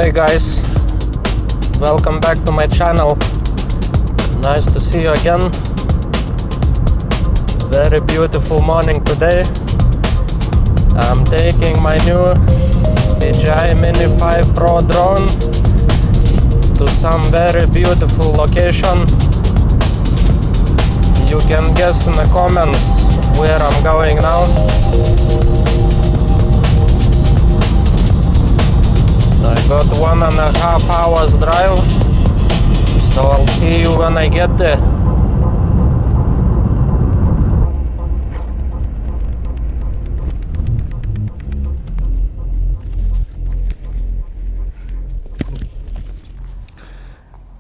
Hey guys, welcome back to my channel. Nice to see you again. Very beautiful morning today. I'm taking my new DJI Mini 5 Pro drone to some very beautiful location. You can guess in the comments where I'm going now. I got 1.5 hours drive, so I'll see you when I get there.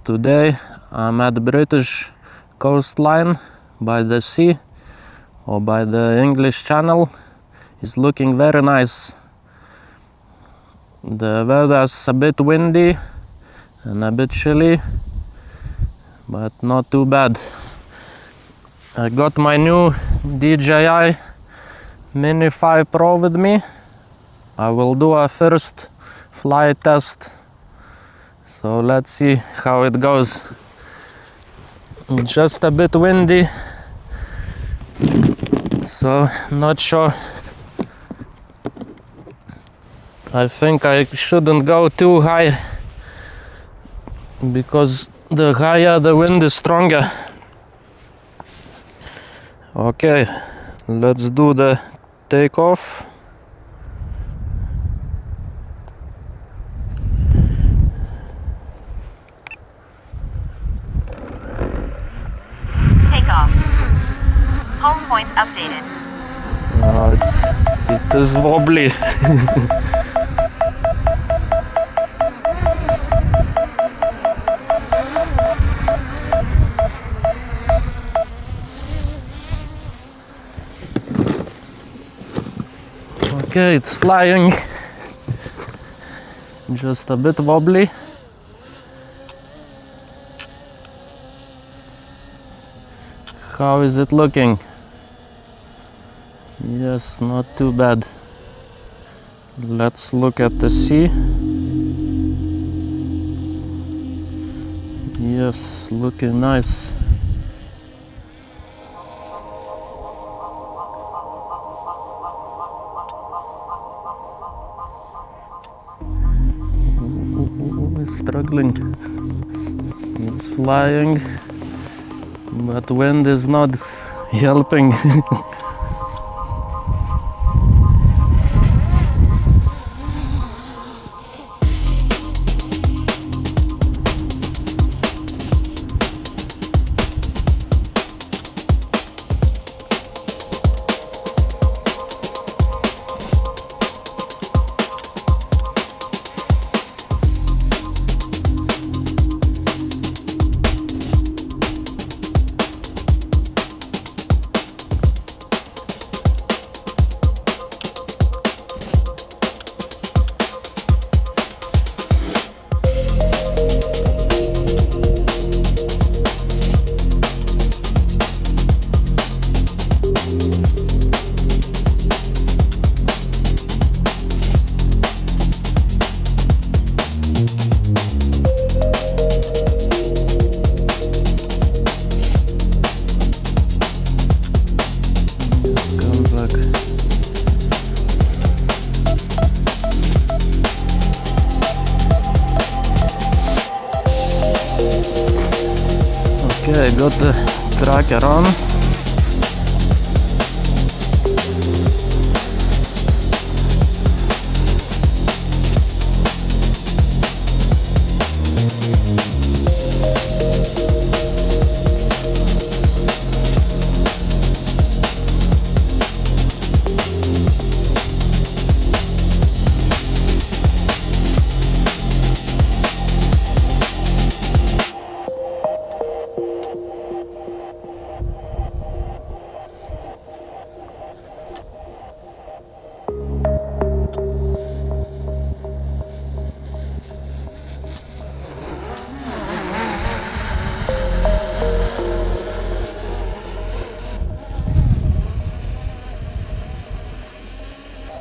Today I'm at the British coastline by the sea, or by the English Channel. It's looking very nice. The weather's a bit windy and a bit chilly, but not too bad. I got my new DJI Mini 5 Pro with me. I will do a first flight test, so let's see how it goes. It's just a bit windy, so not sure. I think I shouldn't go too high, because the higher the wind is stronger. Okay, let's do the takeoff. Takeoff. Home point updated. It is wobbly. Okay, it's flying, just a bit wobbly. How is it looking? Yes, not too bad. Let's look at the sea. Yes, looking nice. Struggling. It's flying, but wind is not helping. Okay, I got the tracker on.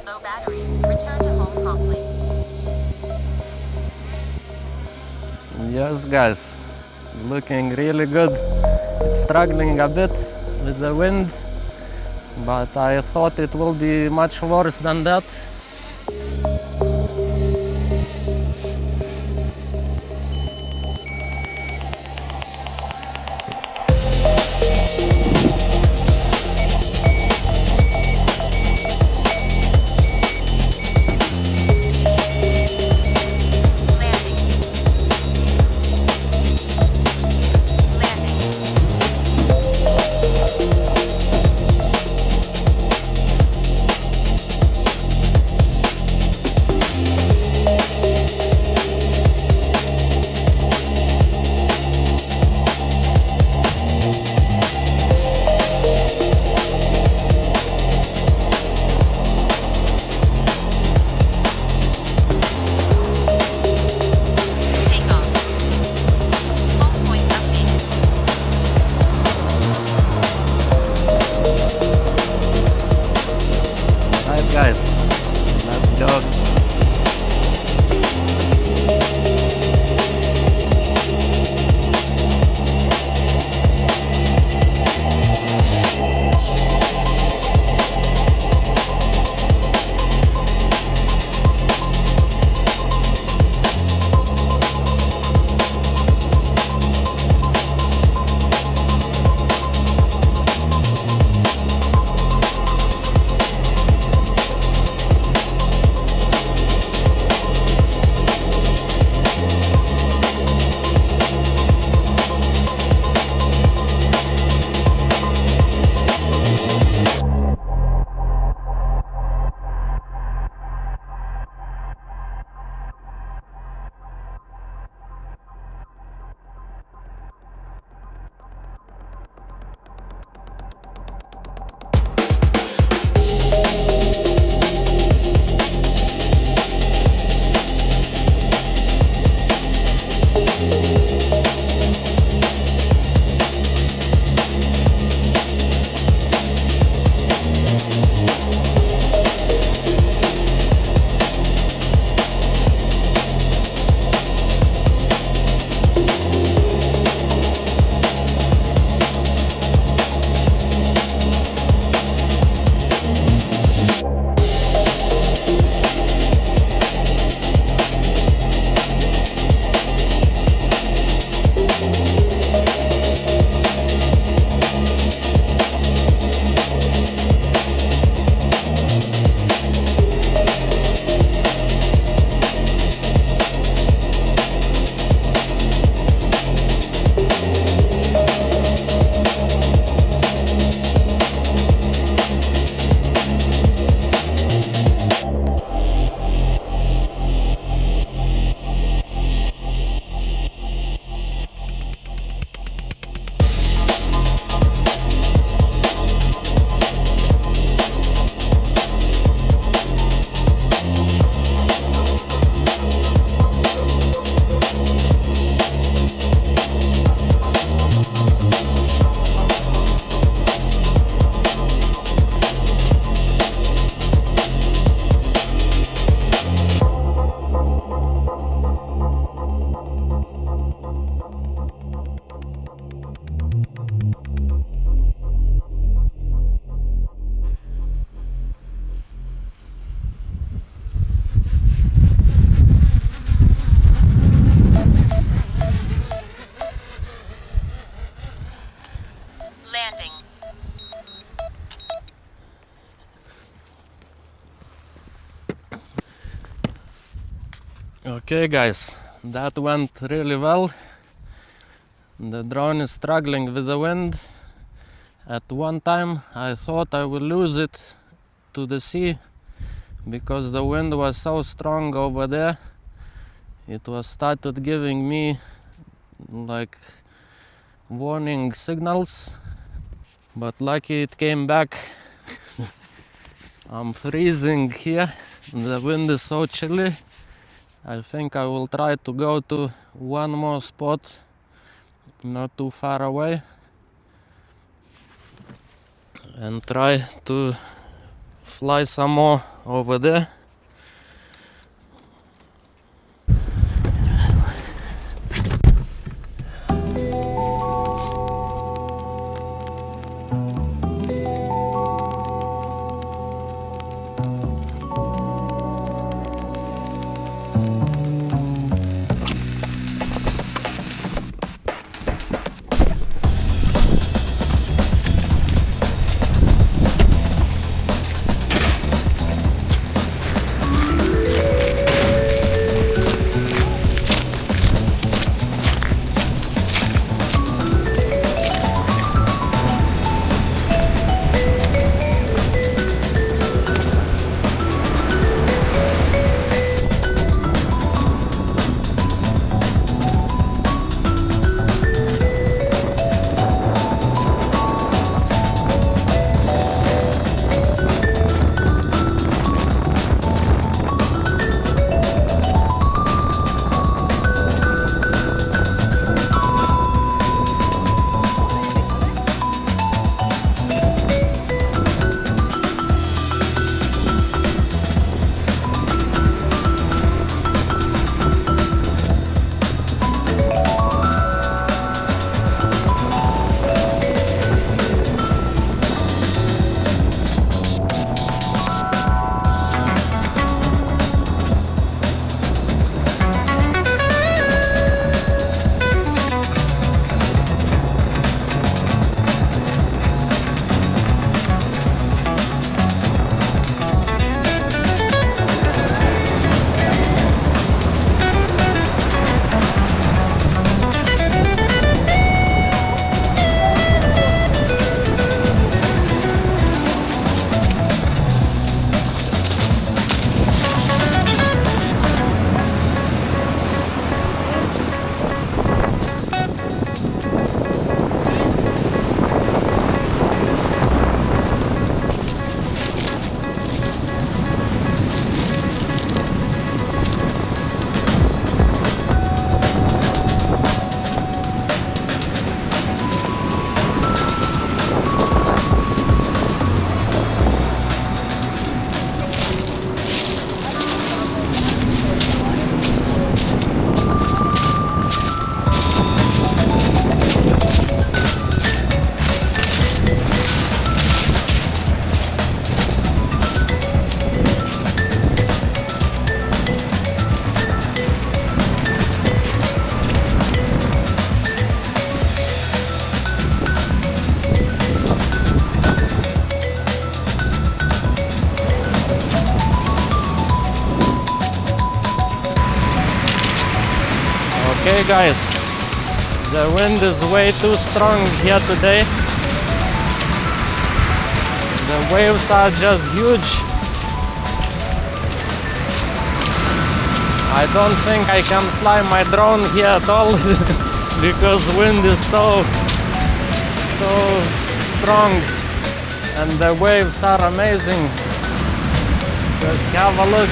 Low battery. Return to home promptly. Yes guys, looking really good. It's struggling a bit with the wind, but I thought it will be much worse than that. Guys, let's go. Landing. Okay guys, that went really well. The drone is struggling with the wind. At one time I thought I would lose it to the sea because the wind was so strong over there. It was started giving me like warning signals, but lucky it came back. I'm freezing here, the wind is so chilly. I think I will try to go to one more spot not too far away and try to fly some more over there. Okay guys, the wind is way too strong here today. The waves are just huge. I don't think I can fly my drone here at all because wind is so strong and the waves are amazing. Just have a look.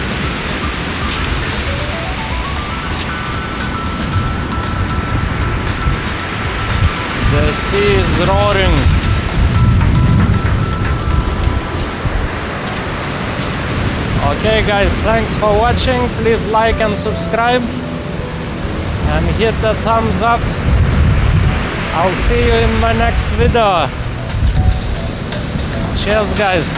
The sea is roaring. Okay guys, thanks for watching. Please like and subscribe and hit the thumbs up. I'll see you in my next video. Cheers guys.